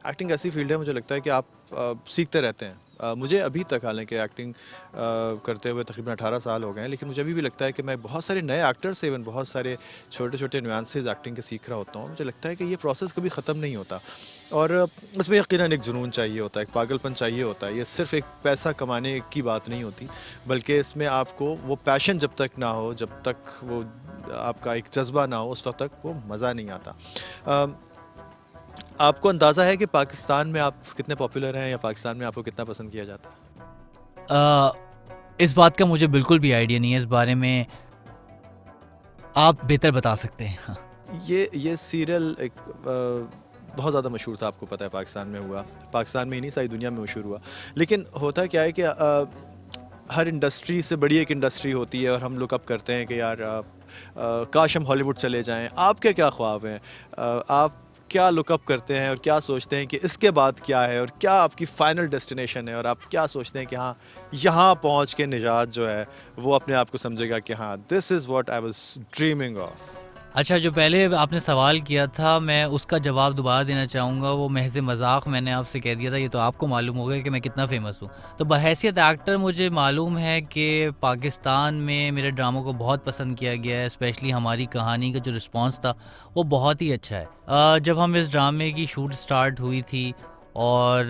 Acting ایسی field ہے مجھے لگتا ہے کہ آپ سیکھتے رہتے ہیں. مجھے ابھی تک حالانکہ ایکٹنگ کرتے ہوئے تقریباً 18 سال ہو گئے ہیں، لیکن مجھے ابھی بھی لگتا ہے کہ میں بہت سارے نئے ایکٹر سے ایون بہت سارے چھوٹے چھوٹے نیوانسز ایکٹنگ کے سیکھ رہا ہوتا ہوں. مجھے لگتا ہے کہ یہ پروسیس کبھی ختم نہیں ہوتا، اور اس میں یقیناً ایک جنون چاہیے ہوتا ہے، ایک پاگل پن چاہیے ہوتا ہے. یہ صرف ایک پیسہ کمانے کی بات نہیں ہوتی، بلکہ اس میں آپ کو وہ پیشن جب تک نہ ہو، جب تک وہ آپ کا ایک جذبہ نہ ہو، اس وقت تک وہ مزہ نہیں آتا. آپ کو اندازہ ہے کہ پاکستان میں آپ کتنے پاپولر ہیں، یا پاکستان میں آپ کو کتنا پسند کیا جاتا ہے؟ اس بات کا مجھے بالکل بھی آئیڈیا نہیں ہے، اس بارے میں آپ بہتر بتا سکتے ہیں. یہ سیریل ایک بہت زیادہ مشہور تھا، آپ کو پتہ ہے پاکستان میں ہوا، پاکستان میں ہی نہیں ساری دنیا میں مشہور ہوا. لیکن ہوتا کیا ہے کہ ہر انڈسٹری سے بڑی ایک انڈسٹری ہوتی ہے، اور ہم لوگ اب کرتے ہیں کہ یار کاش ہم ہالی ووڈ چلے جائیں. آپ کے کیا خواب ہیں؟ آپ کیا لک اپ کرتے ہیں اور کیا سوچتے ہیں کہ اس کے بعد کیا ہے، اور کیا آپ کی فائنل ڈیسٹینیشن ہے، اور آپ کیا سوچتے ہیں کہ ہاں یہاں پہنچ کے نجات جو ہے وہ اپنے آپ کو سمجھے گا کہ ہاں this is what I was dreaming of. اچھا، جو پہلے آپ نے سوال کیا تھا میں اس کا جواب دوبارہ دینا چاہوں گا. وہ محض مذاق میں نے آپ سے کہہ دیا تھا، یہ تو آپ کو معلوم ہوگا کہ میں کتنا فیمس ہوں. تو بحیثیت ایکٹر مجھے معلوم ہے کہ پاکستان میں میرے ڈراموں کو بہت پسند کیا گیا ہے، اسپیشلی ہماری کہانی کا جو رسپانس تھا وہ بہت ہی اچھا ہے. جب ہم اس ڈرامے کی شوٹ سٹارٹ ہوئی تھی اور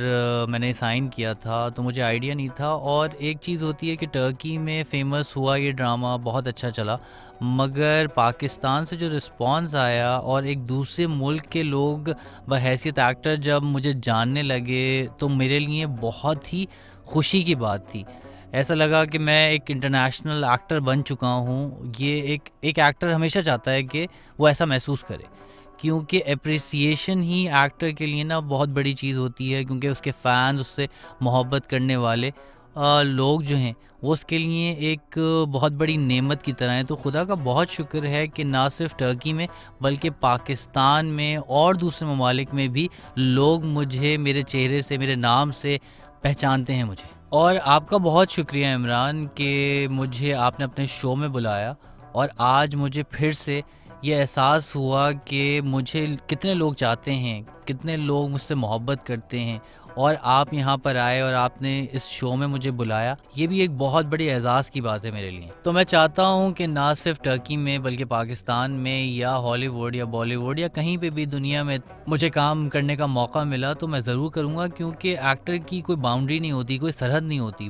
میں نے سائن کیا تھا تو مجھے آئیڈیا نہیں تھا. اور ایک چیز ہوتی ہے کہ ٹرکی میں فیمس ہوا یہ ڈرامہ، بہت اچھا چلا، مگر پاکستان سے جو رسپانس آیا اور ایک دوسرے ملک کے لوگ بحیثیت ایکٹر جب مجھے جاننے لگے تو میرے لیے بہت ہی خوشی کی بات تھی. ایسا لگا کہ میں ایک انٹرنیشنل ایکٹر بن چکا ہوں. یہ ایک ایکٹر ہمیشہ چاہتا ہے کہ وہ ایسا محسوس کرے، کیونکہ اپریسیشن ہی ایکٹر کے لیے نا بہت بڑی چیز ہوتی ہے، کیونکہ اس کے فینز، اس سے محبت کرنے والے لوگ جو ہیں وہ اس کے لیے ایک بہت بڑی نعمت کی طرح ہیں. تو خدا کا بہت شکر ہے کہ نہ صرف ٹرکی میں بلکہ پاکستان میں اور دوسرے ممالک میں بھی لوگ مجھے میرے چہرے سے، میرے نام سے پہچانتے ہیں مجھے. اور آپ کا بہت شکریہ عمران کہ مجھے آپ نے اپنے شو میں بلایا، اور آج مجھے پھر سے یہ احساس ہوا کہ مجھے کتنے لوگ چاہتے ہیں، کتنے لوگ مجھ سے محبت کرتے ہیں، اور آپ یہاں پر آئے اور آپ نے اس شو میں مجھے بلایا. یہ بھی ایک بہت بڑی اعزاز کی بات ہے میرے لیے. تو میں چاہتا ہوں کہ نہ صرف ٹرکی میں بلکہ پاکستان میں یا ہالی ووڈ یا بالی ووڈ یا کہیں پہ بھی دنیا میں مجھے کام کرنے کا موقع ملا تو میں ضرور کروں گا، کیونکہ ایکٹر کی کوئی باؤنڈری نہیں ہوتی، کوئی سرحد نہیں ہوتی.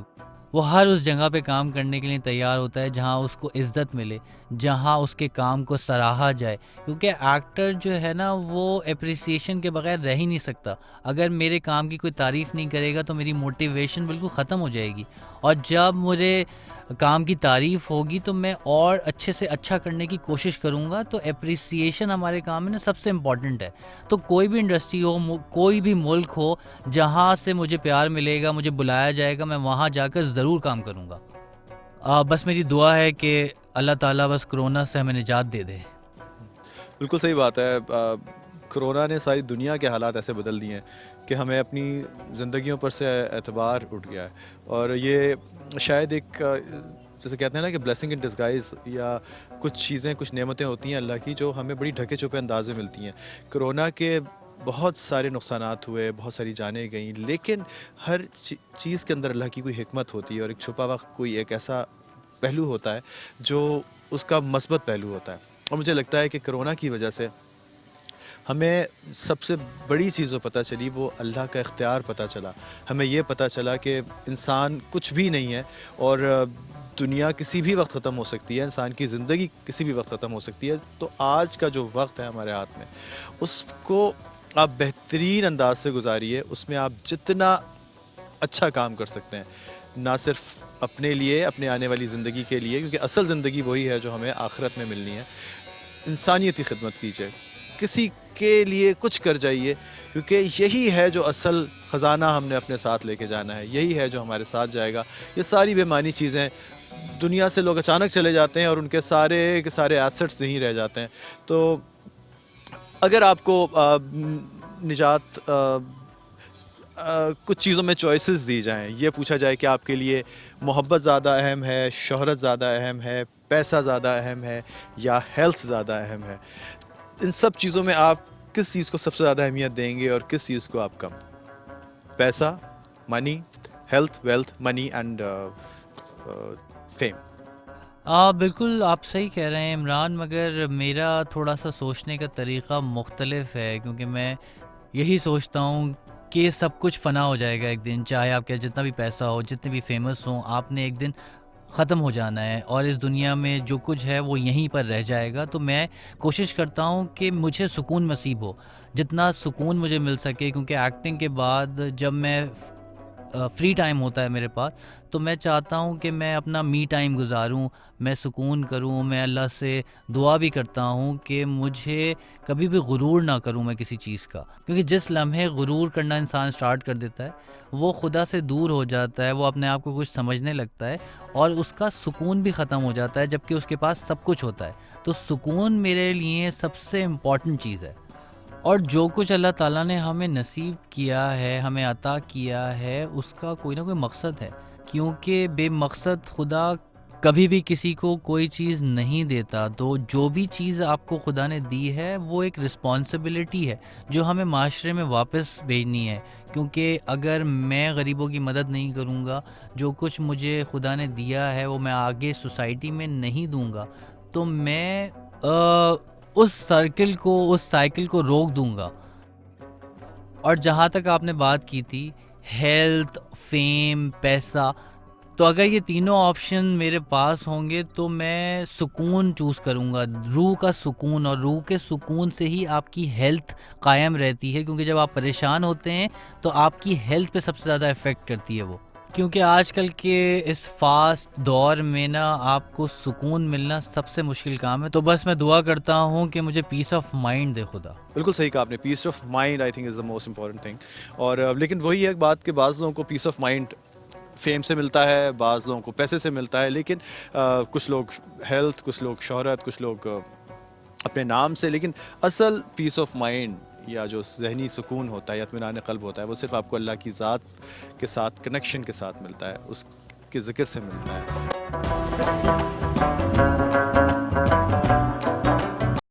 وہ ہر اس جگہ پہ کام کرنے کے لیے تیار ہوتا ہے جہاں اس کو عزت ملے، جہاں اس کے کام کو سراہا جائے. کیونکہ ایکٹر جو ہے نا وہ اپریسیشن کے بغیر رہ ہی نہیں سکتا. اگر میرے کام کی کوئی تعریف نہیں کرے گا تو میری موٹیویشن بالکل ختم ہو جائے گی، اور جب مجھے کام کی تعریف ہوگی تو میں اور اچھے سے اچھا کرنے کی کوشش کروں گا. تو اپریسیشن ہمارے کام میں نا سب سے امپورٹنٹ ہے. تو کوئی بھی انڈسٹری ہو، کوئی بھی ملک ہو، جہاں سے مجھے پیار ملے گا، مجھے بلایا جائے گا، میں وہاں جا کر ضرور کام کروں گا. بس میری دعا ہے کہ اللہ تعالیٰ بس کرونا سے ہمیں نجات دے دے. بالکل صحیح بات ہے. کرونا نے ساری دنیا کے حالات ایسے بدل دیے ہیں کہ ہمیں اپنی زندگیوں پر سے اعتبار اٹھ گیا ہے، اور یہ شاید ایک جیسے کہتے ہیں نا کہ بلیسنگ ان ڈسگائز، یا کچھ چیزیں، کچھ نعمتیں ہوتی ہیں اللہ کی جو ہمیں بڑی ڈھکے چھپے انداز میں ملتی ہیں. کرونا کے بہت سارے نقصانات ہوئے، بہت ساری جانیں گئیں، لیکن ہر چیز کے اندر اللہ کی کوئی حکمت ہوتی ہے، اور ایک چھپا ہوا کوئی ایک ایسا پہلو ہوتا ہے جو اس کا مثبت پہلو ہوتا ہے. اور مجھے لگتا ہے کہ کرونا کی وجہ سے ہمیں سب سے بڑی چیز جو پتہ چلی وہ اللہ کا اختیار پتہ چلا. ہمیں یہ پتہ چلا کہ انسان کچھ بھی نہیں ہے، اور دنیا کسی بھی وقت ختم ہو سکتی ہے، انسان کی زندگی کسی بھی وقت ختم ہو سکتی ہے. تو آج کا جو وقت ہے ہمارے ہاتھ میں، اس کو آپ بہترین انداز سے گزاریے. اس میں آپ جتنا اچھا کام کر سکتے ہیں، نہ صرف اپنے لیے، اپنے آنے والی زندگی کے لیے، کیونکہ اصل زندگی وہی ہے جو ہمیں آخرت میں ملنی ہے. انسانیتی خدمت کیجیے، کسی کے لیے کچھ کر جائیے، کیونکہ یہی ہے جو اصل خزانہ ہم نے اپنے ساتھ لے کے جانا ہے، یہی ہے جو ہمارے ساتھ جائے گا. یہ ساری بے معنی چیزیں، دنیا سے لوگ اچانک چلے جاتے ہیں اور ان کے سارے کے سارے ایسٹس نہیں رہ جاتے ہیں. تو اگر آپ کو نجات کچھ چیزوں میں چوائسز دی جائیں، یہ پوچھا جائے کہ آپ کے لیے محبت زیادہ اہم ہے، شہرت زیادہ اہم ہے، پیسہ زیادہ اہم ہے، یا ہیلتھ زیادہ اہم ہے، ان سب چیزوں میں آپ کس چیز کو سب سے زیادہ اہمیت دیں گے اور کس چیز کو آپ کم؟ پیسہ، money, health, wealth, money and fame. بالکل آپ صحیح کہہ رہے ہیں عمران، مگر میرا تھوڑا سا سوچنے کا طریقہ مختلف ہے، کیونکہ میں یہی سوچتا ہوں کہ سب کچھ فنا ہو جائے گا ایک دن، چاہے آپ کے جتنا بھی پیسہ ہو، جتنے بھی فیمس ہوں، آپ نے ایک دن ختم ہو جانا ہے، اور اس دنیا میں جو کچھ ہے وہ یہیں پر رہ جائے گا. تو میں کوشش کرتا ہوں کہ مجھے سکون نصیب ہو، جتنا سکون مجھے مل سکے، کیونکہ ایکٹنگ کے بعد جب میں فری ٹائم ہوتا ہے میرے پاس، تو میں چاہتا ہوں کہ میں اپنا می ٹائم گزاروں، میں سکون کروں. میں اللہ سے دعا بھی کرتا ہوں کہ مجھے کبھی بھی غرور نہ کروں میں کسی چیز کا، کیونکہ جس لمحے غرور کرنا انسان سٹارٹ کر دیتا ہے وہ خدا سے دور ہو جاتا ہے، وہ اپنے آپ کو کچھ سمجھنے لگتا ہے، اور اس کا سکون بھی ختم ہو جاتا ہے، جبکہ اس کے پاس سب کچھ ہوتا ہے. تو سکون میرے لیے سب سے امپورٹنٹ چیز ہے، اور جو کچھ اللہ تعالیٰ نے ہمیں نصیب کیا ہے، ہمیں عطا کیا ہے، اس کا کوئی نہ کوئی مقصد ہے، کیونکہ بے مقصد خدا کبھی بھی کسی کو کوئی چیز نہیں دیتا. تو جو بھی چیز آپ کو خدا نے دی ہے وہ ایک رسپانسبلٹی ہے جو ہمیں معاشرے میں واپس بھیجنی ہے، کیونکہ اگر میں غریبوں کی مدد نہیں کروں گا، جو کچھ مجھے خدا نے دیا ہے وہ میں آگے سوسائٹی میں نہیں دوں گا، تو میں اس سرکل کو، اس سائیکل کو روک دوں گا. اور جہاں تک آپ نے بات کی تھی ہیلتھ، فیم، پیسہ، تو اگر یہ تینوں آپشن میرے پاس ہوں گے تو میں سکون چوز کروں گا، روح کا سکون. اور روح کے سکون سے ہی آپ کی ہیلتھ قائم رہتی ہے، کیونکہ جب آپ پریشان ہوتے ہیں تو آپ کی ہیلتھ پہ سب سے زیادہ افیکٹ کرتی ہے وہ. کیونکہ آج کل کے اس فاسٹ دور میں نا آپ کو سکون ملنا سب سے مشکل کام ہے. تو بس میں دعا کرتا ہوں کہ مجھے پیس آف مائنڈ دے خدا. بالکل صحیح کہا آپ نے، peace of mind I think is the most important thing. اور لیکن وہی ایک بات کہ بعض لوگوں کو پیس آف مائنڈ فیم سے ملتا ہے، بعض لوگوں کو پیسے سے ملتا ہے، لیکن کچھ لوگ ہیلتھ، کچھ لوگ شہرت، کچھ لوگ اپنے نام سے. لیکن اصل پیس آف مائنڈ یا جو ذہنی سکون ہوتا ہے یا اطمینان قلب ہوتا ہے وہ صرف آپ کو اللہ کی ذات کے ساتھ کنیکشن کے ساتھ ملتا ہے، اس کے ذکر سے ملتا ہے.